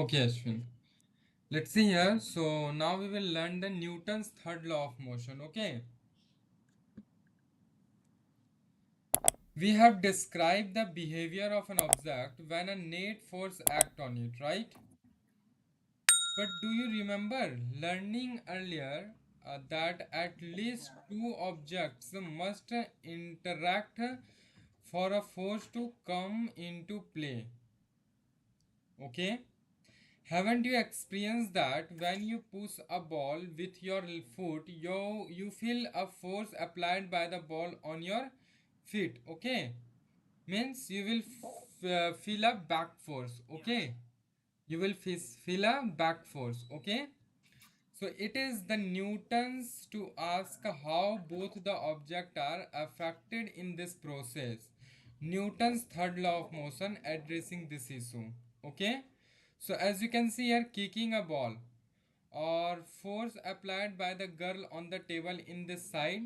Okay, Ashwin. Let's see here. So now we will learn the Newton's third law of motion. Okay. We have described the behavior of an object when a net force act on it, right? But do you remember learning earlier that at least two objects must interact for a force to come into play? Okay. Haven't you experienced that when you push a ball with your foot, you feel a force applied by the ball on your feet? Okay, means you will feel a back force. Okay, you will feel a back force. Okay, so it is the Newtons to ask how both the object are affected in this process. Newton's third law of motion addressing this issue. Okay. So as you can see here, kicking a ball or force applied by the girl on the table in this side.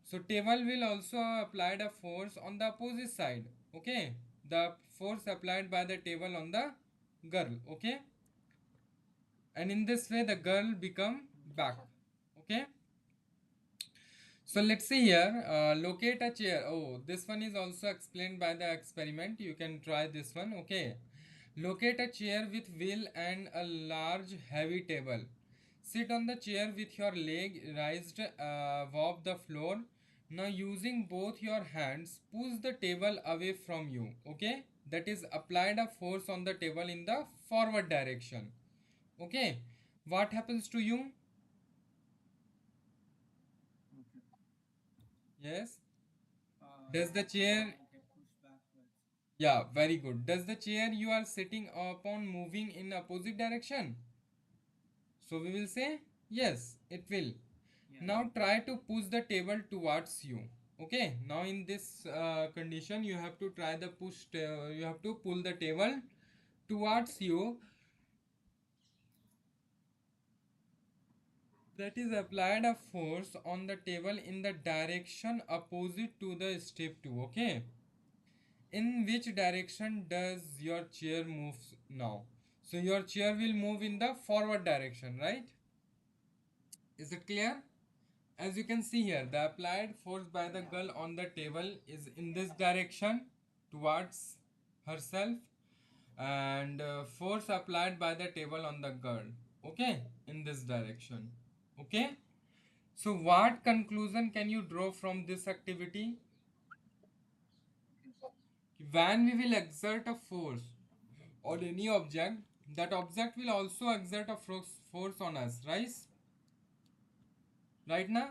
So table will also apply a force on the opposite side. Okay. The force applied by the table on the girl. Okay, and in this way the girl become back. Okay, so let's see here, locate a chair. Oh, this one is also explained by the experiment, you can try this one. Okay, locate a chair with wheel and a large heavy table. Sit on the chair with your leg raised above the floor. Now using both your hands push the table away from you. Okay, that is applied a force on the table in the forward direction. Okay, what happens to you? Yes. Does the chair, yeah, very good. Does the chair you are sitting upon moving in opposite direction? So we will say yes, it will. Now try to push the table towards you. Okay. Now in this condition, you have to try the you have to pull the table towards you. That is applied a force on the table in the direction opposite to the step 2. Okay. In which direction does your chair move now? So your chair will move in the forward direction, right? Is it clear? As you can see here, the applied force by the girl on the table is in this direction towards herself, and force applied by the table on the girl, okay, in this direction. Okay, so what conclusion can you draw from this activity? When we will exert a force or any object, that object will also exert a force on us, right now.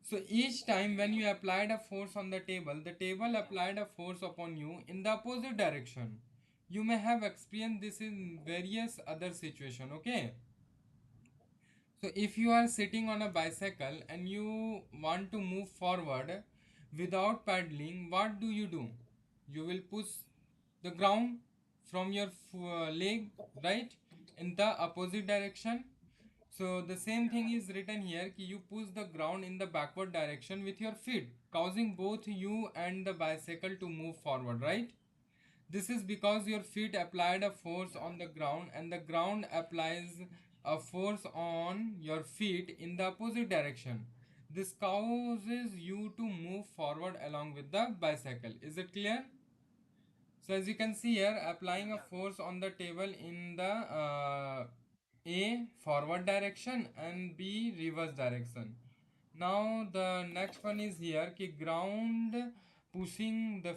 So each time when you applied a force on the table applied a force upon you in the opposite direction. You may have experienced this in various other situation. Okay, so if you are sitting on a bicycle and you want to move forward without paddling, what do? You will push the ground from your leg, right, in the opposite direction. So the same thing is written here कि you push the ground in the backward direction with your feet, causing both you and the bicycle to move forward, right? This is because your feet applied a force on the ground and the ground applies a force on your feet in the opposite direction. This causes you to move forward along with the bicycle. Is it clear? So as you can see here, applying a force on the table in the A forward direction and B reverse direction. Now the next one is here कि ground pushing the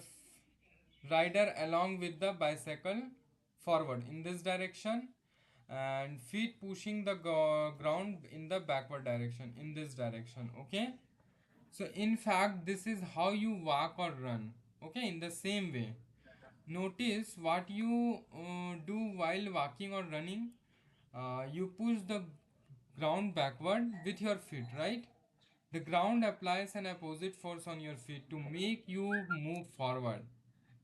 rider along with the bicycle forward in this direction, and feet pushing the ground in the backward direction in this direction. Okay, so in fact this is how you walk or run. Okay, in the same way, notice what you do while walking or running. You push the ground backward with your feet, right? The ground applies an opposite force on your feet to make you move forward.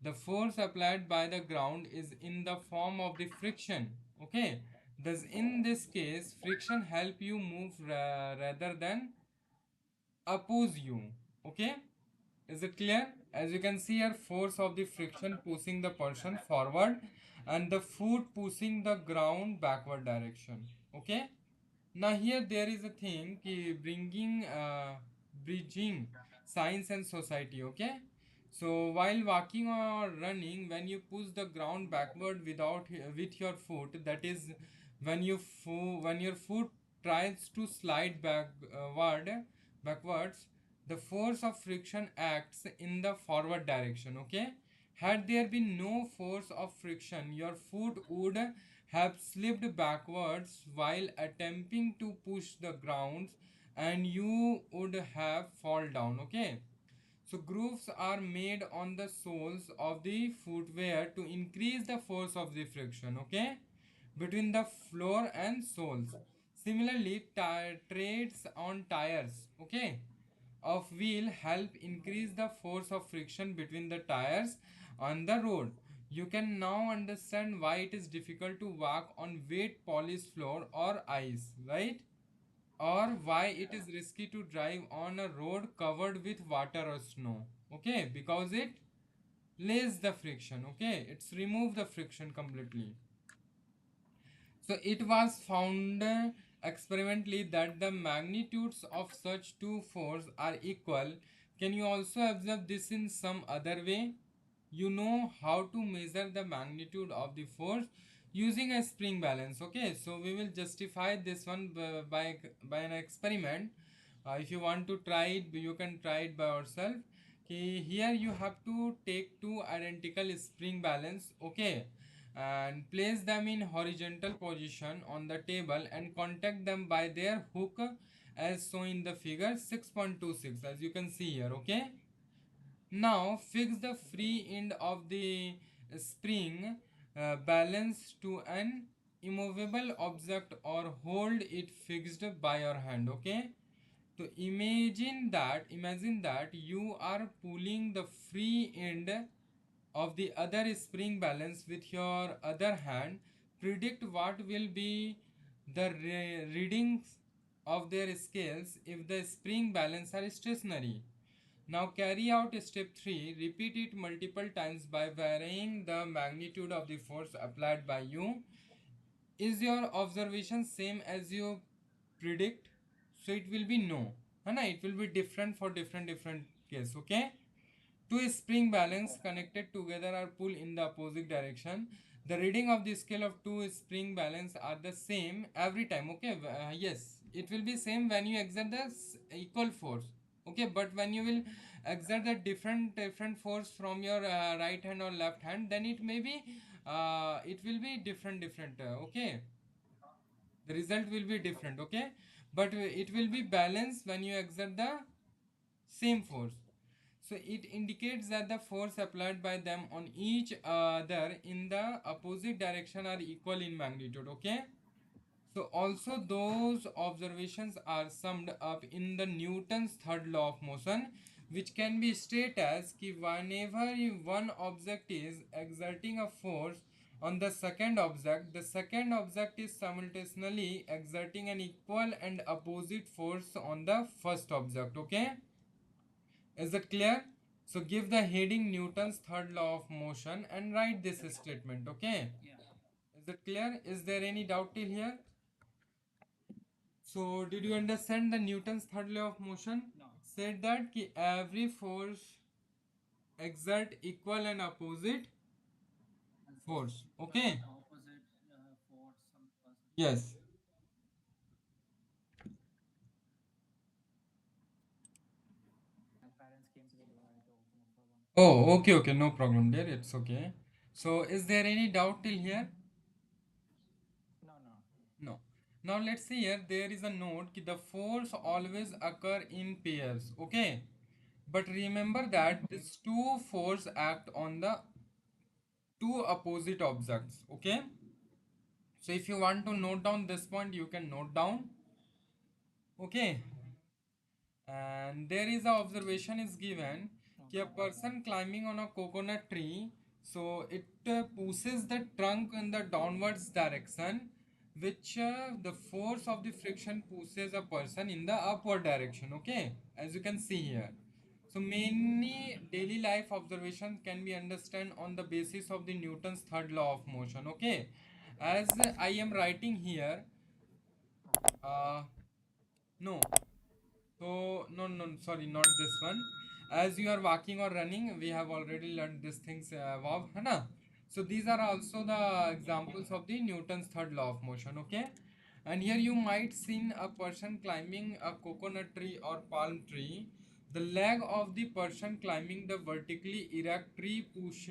The force applied by the ground is in the form of the friction. Okay, thus in this case friction help you move rather than oppose you. Okay, Is it clear? As you can see here, force of the friction pushing the person forward and the foot pushing the ground backward direction. Okay. Now here there is a thing ki bringing bridging science and society. Okay. So while walking or running, when you push the ground backward with your foot, that is when when your foot tries to slide backwards, the force of friction acts in the forward direction. Okay. Had there been no force of friction, your foot would have slipped backwards while attempting to push the ground and you would have fall down. Okay. So grooves are made on the soles of the footwear to increase the force of the friction, okay, between the floor and soles. Similarly, treads on tires, okay, of wheel help increase the force of friction between the tires on the road. You can now understand why it is difficult to walk on wet polished floor or ice, right? Or why it is risky to drive on a road covered with water or snow. Okay, because it lays the friction. Okay, it's remove the friction completely. So it was found experimentally that the magnitudes of such two forces are equal. Can you also observe this in some other way? You know how to measure the magnitude of the force using a spring balance. Okay, so we will justify this one by an experiment. If you want to try it, you can try it by yourself. Okay, here you have to take two identical spring balance. Okay, and place them in horizontal position on the table and contact them by their hook as shown in the figure 6.26, as you can see here. Okay, now fix the free end of the spring balance to an immovable object or hold it fixed by your hand. Okay, so imagine that you are pulling the free end of the other spring balance with your other hand. Predict what will be the readings of their scales if the spring balance are stationary. Now carry out step 3. Repeat it multiple times by varying the magnitude of the force applied by you. Is your observation same as you predict? So it will be no. It will be different for different case. Okay. Two spring balance connected together are pulled in the opposite direction. The reading of the scale of two spring balance are the same every time. Okay, yes, it will be same when you exert the equal force. Okay, but when you will exert the different force from your right hand or left hand, then it will be different. Okay, the result will be different. Okay, but it will be balanced when you exert the same force. So it indicates that the force applied by them on each other in the opposite direction are equal in magnitude. Okay. So also those observations are summed up in the Newton's third law of motion, which can be stated as कि whenever one object is exerting a force on the second object is simultaneously exerting an equal and opposite force on the first object. Okay. Is it clear? So give the heading Newton's third law of motion and write this statement. Okay. Is it clear? Is there any doubt till here? So did you understand the Newton's third law of motion? Said that ki every force exert equal and opposite force. Okay. Yes. Oh, okay. No problem there. It's okay. So is there any doubt till here? No. Now let's see here. There is a note that the force always occur in pairs. Okay. But remember that these two force act on the two opposite objects. Okay. So if you want to note down this point, you can note down. Okay. And there is a observation is given कि a person climbing on a coconut tree, so it pushes the trunk in the downwards direction, which the force of the friction pushes a person in the upward direction. Okay, as you can see here. So many daily life observations can be understood on the basis of the Newton's third law of motion. Okay, as I am writing here, Okay. uh, no. So no, no, sorry, not this one. As you are walking or running, we have already learned these things above, है ना? So these are also the examples of the Newton's third law of motion. Okay, and here you might seen a person climbing a coconut tree or palm tree. The leg of the person climbing the vertically erect tree push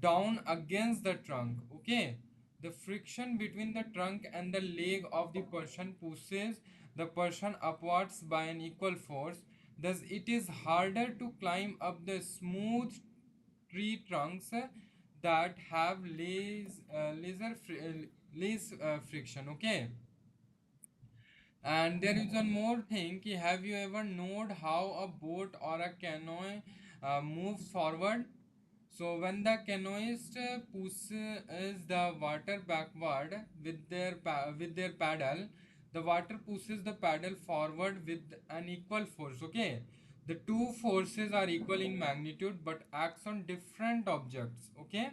down against the trunk. Okay, the friction between the trunk and the leg of the person pushes the person upwards by an equal force. Thus, it is harder to climb up the smooth tree trunks that have less friction. Okay, and there is one more thing. Have you ever known how a boat or a canoe moves forward? So when the canoeist pushes the water backward with with their paddle, the water pushes the paddle forward with an equal force. Okay, the two forces are equal in magnitude but acts on different objects. Okay,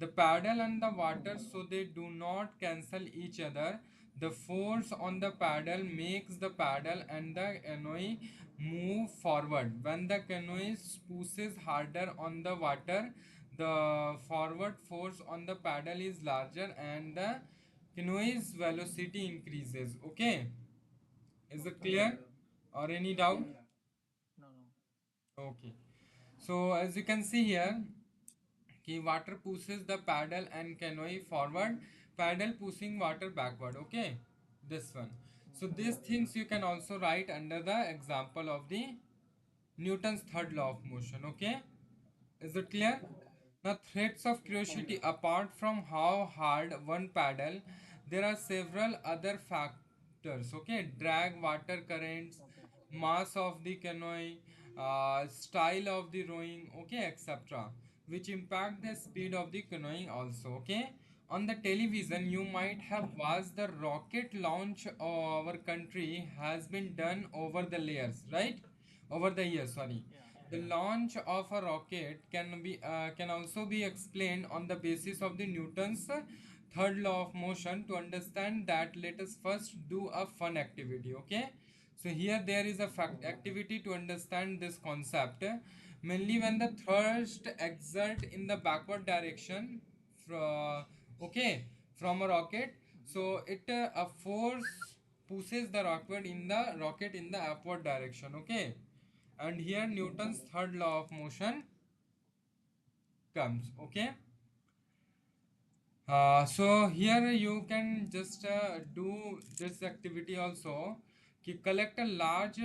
the paddle and the water, so they do not cancel each other. The force on the paddle makes the paddle and the canoe move forward. When the canoe pushes harder on the water, the forward force on the paddle is larger and the canoe's velocity increases. Okay, is it Okay. clear or any doubt? Yeah. No, no. Okay, so as you can see here, कि water pushes the paddle and canoe forward, paddle pushing water backward. Okay, this one. So Okay. these things you can also write under the example of the Newton's third law of motion. Okay, is it clear? Okay. Now, threads of curiosity. Apart from how hard one paddle, there are several other factors. Okay, drag, water currents, Okay. mass of the canoe, style of the rowing, okay, etc., which impact the speed of the canoeing also. Okay, on the television, you might have watched the rocket launch of our country has been done over the layers, right? Over the years, sorry. Yeah. The launch of a rocket can also be explained on the basis of the Newton's third law of motion. To understand that, let us first do a fun activity. Okay, so here there is a fact activity to understand this concept. Mainly when the thrust exert in the backward direction from, okay, from a rocket, so it a force pushes the rocket in the upward direction. Okay, and here Newton's third law of motion comes. Okay, so here you can just do this activity also, कि collect a large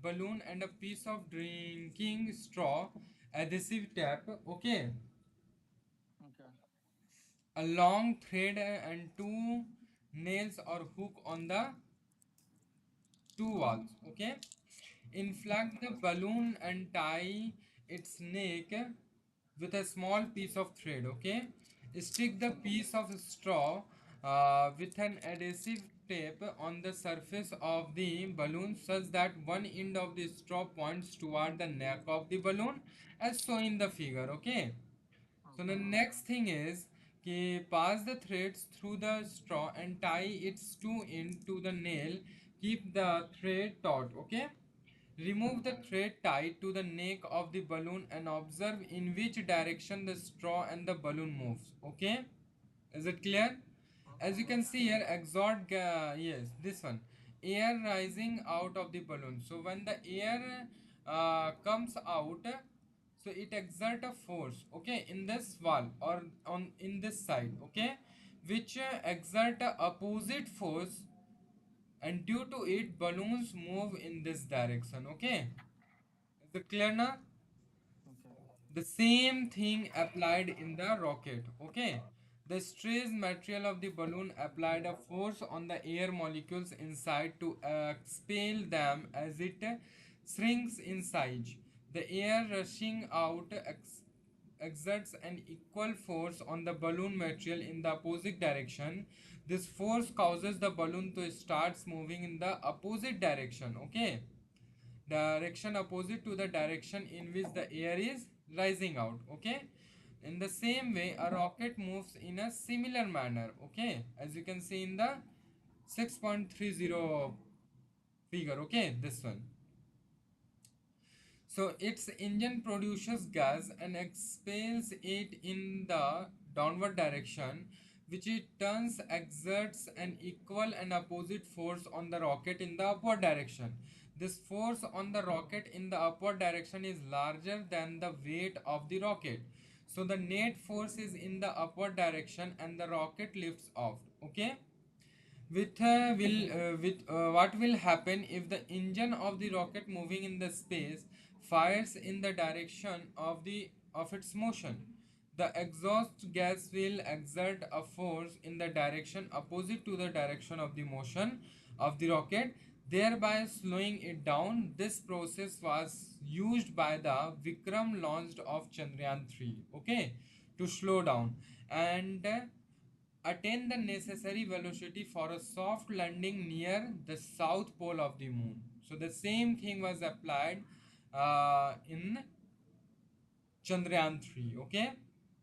balloon and a piece of drinking straw, adhesive tape. Okay, Okay. a long thread and two nails or hook on the two walls. Okay, inflate the balloon and tie its neck with a small piece of thread. Okay, stick the piece of straw with an adhesive tape on the surface of the balloon such that one end of the straw points toward the neck of the balloon as shown in the figure. Okay, so the Okay. next thing is pass the threads through the straw and tie its two end to the nail. Keep the thread taut. Okay. Remove the Okay. thread tied to the neck of the balloon and observe in which direction the straw and the balloon moves. Okay. Is it clear? As you can Yeah. see here, yes, this one, air rising out of the balloon. So when the air comes out, so it exert a force, okay, in this wall or on in this side, okay, which exert a opposite force, and due to it, balloons move in this direction. Okay, is it clear now? Okay. The same thing applied in the rocket. Okay, the stress material of the balloon applied a force on the air molecules inside to expel them as it shrinks in size. The air rushing out exerts an equal force on the balloon material in the opposite direction. This force causes the balloon to start moving in the opposite direction. Okay, direction opposite to the direction in which the air is rising out. Okay, in the same way a rocket moves in a similar manner. Okay, as you can see in the 6.30 figure. Okay, this one. So its engine produces gas and expels it in the downward direction, which it turns exerts an equal and opposite force on the rocket in the upward direction. This force on the rocket in the upward direction is larger than the weight of the rocket. So the net force is in the upward direction and the rocket lifts off. Okay, with what will happen if the engine of the rocket moving in the space fires in the direction of its motion? The exhaust gas will exert a force in the direction opposite to the direction of the motion of the rocket, thereby slowing it down. This process was used by the Vikram launched of Chandrayaan 3, okay, to slow down and attain the necessary velocity for a soft landing near the south pole of the moon. So the same thing was applied in Chandrayaan 3. Okay,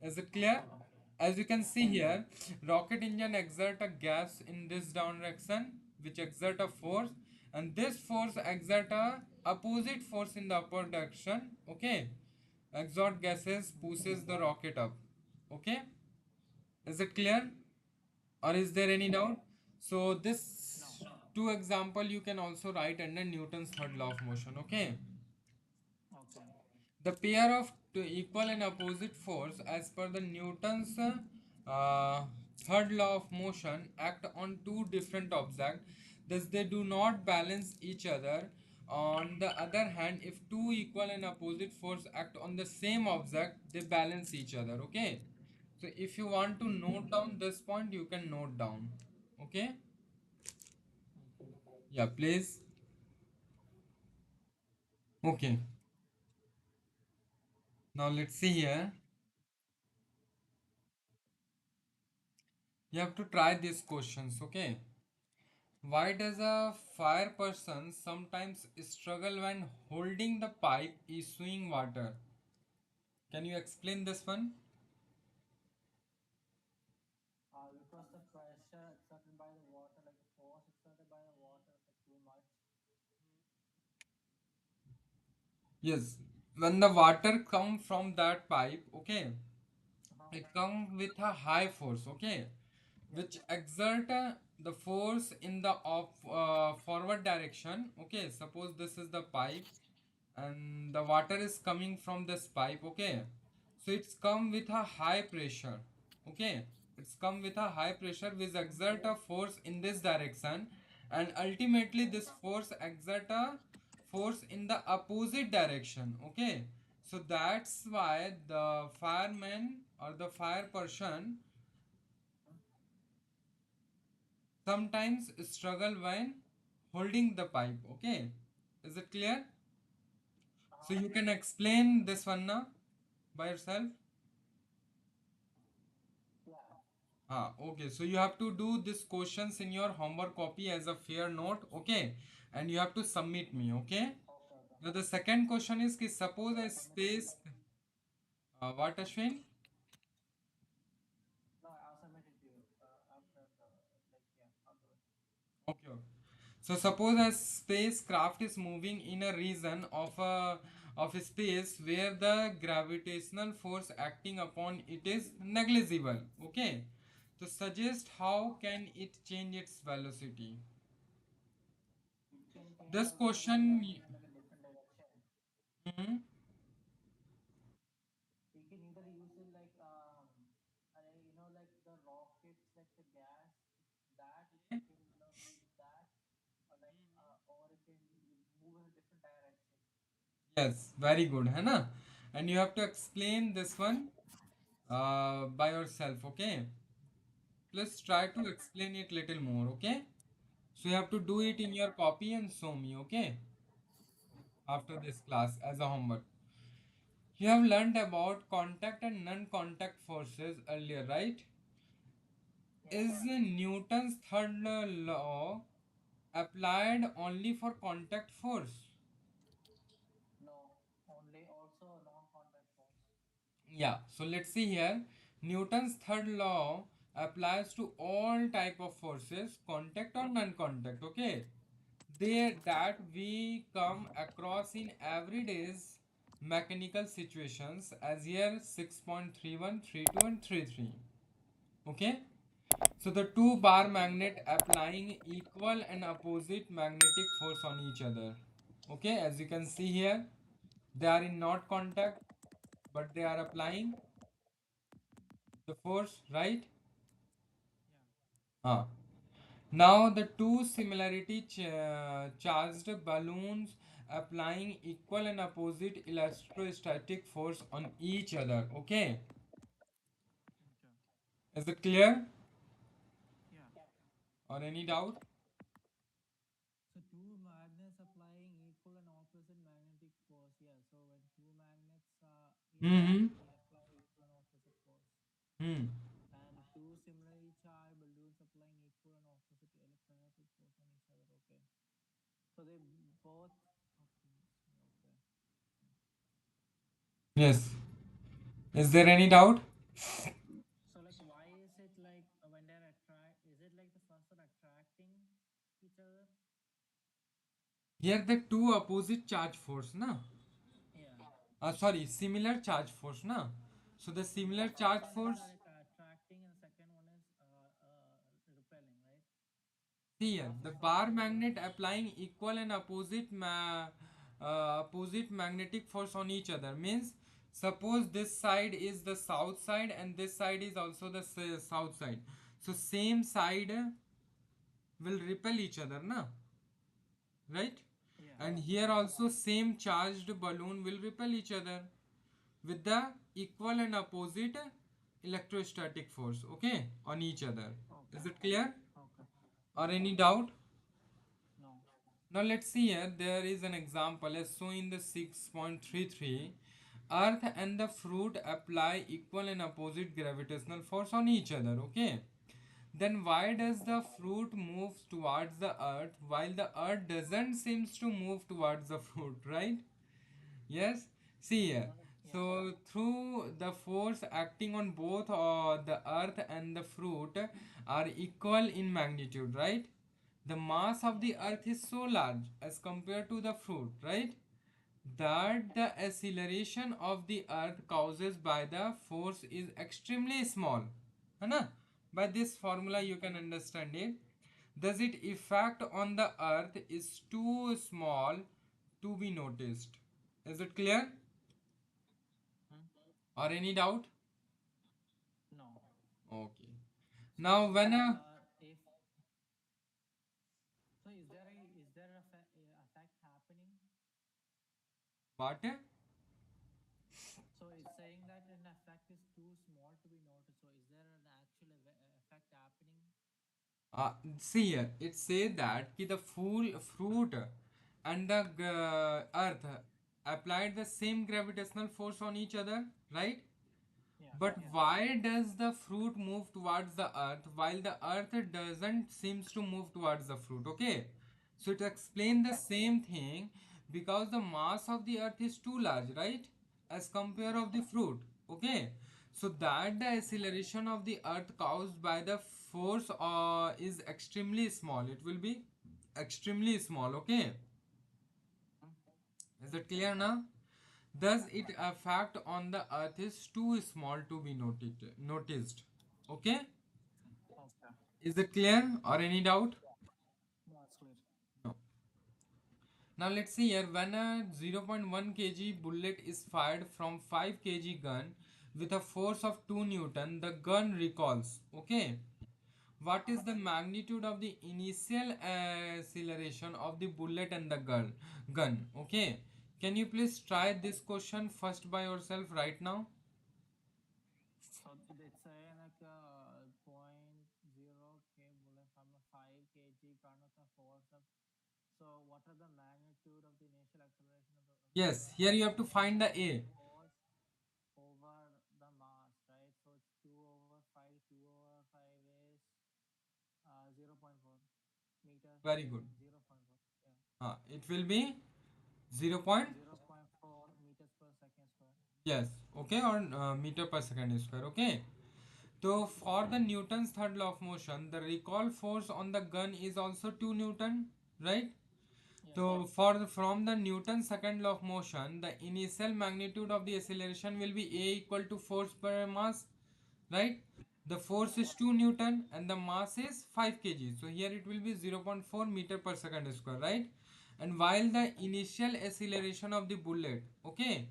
is it clear? Okay. As you can see Okay. here, rocket engine exert a gas in this direction, which exert a force, and this force exert a opposite force in the upward direction. Okay, exhaust gases pushes the rocket up. Okay, is it clear? Or is there any doubt? So No. this two example you can also write under Newton's third law of motion. Okay, Okay. the pair of two equal and opposite force as per the Newton's uh, third law of motion act on two different objects, thus they do not balance each other. On the other hand, if two equal and opposite force act on the same object, they balance each other. Okay, so if you want to note down this point, you can note down. Okay, Okay. yeah, please. Okay, now let's see here. You have to try these questions. Okay, why does a fire person sometimes struggle when holding the pipe issuing water? Can you explain this one? Because the pressure exerted by the water, like the force exerted by the water, is like too much. Yes, when the water come from that pipe, okay, Uh-huh. it comes with a high force, okay, Yep. which exert the force in the forward direction. Okay, suppose this is the pipe and the water is coming from this pipe. Okay, so it's come with a high pressure. Okay, it's come with a high pressure which exert a force in this direction, and ultimately this force exert a force in the opposite direction. Okay, so that's why the fireman or the fire person sometimes struggle when holding the pipe. Okay, is it clear? So Uh-huh. you can explain this one now by yourself. Yeah. Okay, so you have to do these questions in your homework copy as a fair note. Okay, and you have to submit me. Okay, Okay. Okay. now the second question is ki suppose Yeah, a I'll submit it space, like. what, Ashwin? No, I'll submit it to you. After the like. Yeah, I'll do it. Okay, okay. So suppose a spacecraft is moving in a region of a space where the gravitational force acting upon it is negligible. Okay. So suggest how can it change its velocity? It can change This the velocity question. like in like a different direction. Mhm. We can either use it like like the rockets, like the gas, that it can move that, or it can move in a different direction. Yes, very good, है ना? And you have to explain this one by yourself. Okay. Please try to Okay. explain it little more. Okay. So you have to do it in Okay. your copy and show me. Okay. After Okay. this class as a homework. You have learned about contact and non-contact forces earlier, right? Yeah. Is Newton's third law applied only for contact force? Yeah, so let's see here. Newton's third law applies to all type of forces, contact or non-contact. Okay, they that we come across in everyday's mechanical situations, as here 6.31, 32, and 33. Okay, so the two bar magnet applying equal and opposite magnetic force on each other. Okay, as you can see here, they are in not contact, but they are applying the force, right? Yeah. Ah. Now the two charged balloons applying equal and opposite electrostatic force on each other. Okay, Okay. is it clear Yeah. or any doubt? So two magnets applying equal and opposite magnetic force. Yeah. So when two magnets Mm-hmm. apply equal and opposite force, Hmm. and two similarly charged balloons applying equal and opposite electrostatic force on each other. Okay. So they both. Okay. Okay. Yes. Is there any doubt? So like, why is it like when they're attract? Is it like the first one attracting each other? Here the two opposite charge force, na? Yeah. Sorry, similar charge force, na? So the So the similar first charge one is force. attracting, and the second one is repelling, right? See So here, if the it's bar magnet applying equal and opposite magnetic force on each other means, suppose this side is the south side and this side is also the south side. So same side will repel each other, na? Right? yeah, And here yeah. also same charged balloon will repel each other with the equal and opposite electrostatic force, okay, on each other. Okay, Is it clear okay. or Yeah, any yeah. doubt? No. Now let's see here. There is an example as shown in the 6.33. Earth and the fruit apply equal and opposite gravitational force on each other. Okay. Then why does the fruit move towards the earth while the earth doesn't seems to move towards the fruit, right? Yes. See here. Yeah, So through the force acting on both the earth and the fruit are equal in magnitude, right? The mass of yeah. the earth is so large as compared to the fruit, right? That the acceleration of the earth causes by the force is extremely small. है ना? By this formula you can understand it. Thus its effect on the earth is too small to be noticed. Is it clear Hmm? or any doubt? No. Okay. So Now when a if so, is there a effect happening? what? So it's saying that an effect is too small to be noticed. So is there an actual effect happening? See here, it says that ki the full fruit and the earth applied the same gravitational force on each other, right? Yeah, But yeah. why does the fruit move towards the earth while the earth doesn't seems to move towards the fruit? Okay, so it explains the Okay, same thing because the mass of the earth is too large, right, as compare yeah. of the fruit. Okay, so that the Hmm? acceleration of the earth caused by the force is extremely small. It will be extremely small. Okay, Hmm? is it clear now? Thus, Yeah. its effect on the earth is too small to be noticed. Okay? Okay. Is it clear or any doubt? No, it's clear. No. Now let's see here. When a 0.1 kg bullet is fired from 5 kg gun with a force of 2 Newton, the gun recoils. Okay? What is the magnitude of the initial acceleration of the bullet and the gun? Okay? Can you please try this question first by yourself right now? So it's saying like point zero k bullet from a 5 kg gun with a force of. So what are the magnitude of the initial acceleration of the Yes, gun? here you So have to it's saying find that the it's the A. force over the mass, right? So it's 2 over 5. 2 over 5 is 0 0.4 meter. Very I good. mean 0 0.4. Yeah. It will be 0 point. 0 0.4 meters per second square. Yes. okay, or meter per second square, okay. So for the Newton's third law of motion, the recoil force on the gun is also 2 Newton, right? Yeah. So from the Newton's second law of motion, the initial magnitude of the acceleration will be A equal to force per mass, right? The force Yeah. is 2 Newton and the mass is 5 kg. So here it will be 0.4 meter per second square, right? And while the initial acceleration of the bullet, okay,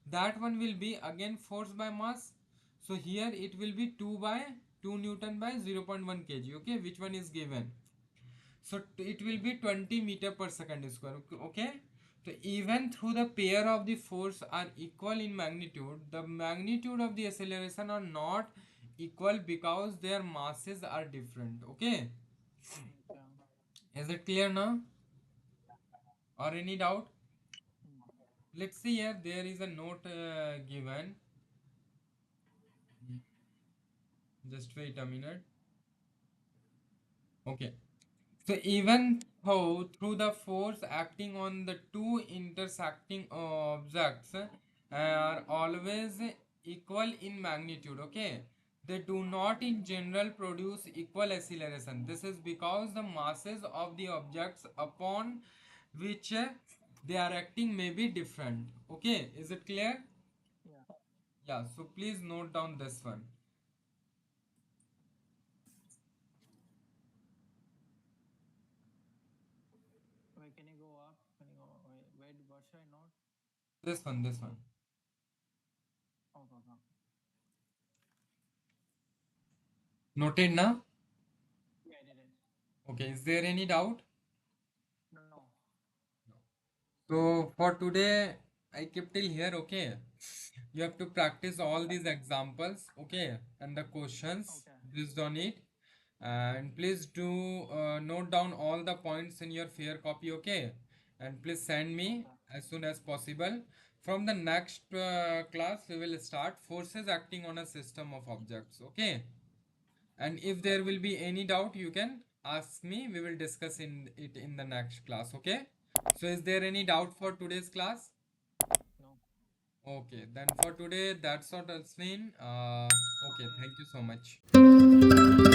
that one will be again force by mass. So here it will be 2 by 2 Newton by 0.1 kg, okay, which one is given. So it will be 20 meter per second square, okay. So even through the pair of the force are equal in magnitude, the magnitude of the acceleration are not equal because their masses are different, okay. Okay. Is it clear now, or any doubt? Mm. Let's see here, there is a note given. Just wait a minute. Okay. So even though through the force acting on the two intersecting objects are always equal in magnitude, okay, they do not in general produce equal acceleration. This is because the masses of the objects upon which they are acting may be different. Okay, is it clear? Yeah. Yeah, so please note down this one. Wait, can you go up? Can you go? Wait, what should I note? This one, this one. Okay, okay. Noted now? Yeah, I did it. Okay, is there any doubt? No. So for today, I kept till here, okay? You have to practice all these examples, okay? And the questions Okay. based on it. And please do note down all the points in your fair copy, okay? And please send me Okay. as soon as possible. From the next class, we will start forces acting on a system of objects, okay? And if Okay. there will be any doubt, you can ask me. We will discuss in it in the next class, okay? So is there any Okay. doubt for today's class? No. Okay, then for today, that's all, Aswin. Okay, Okay. thank you so much.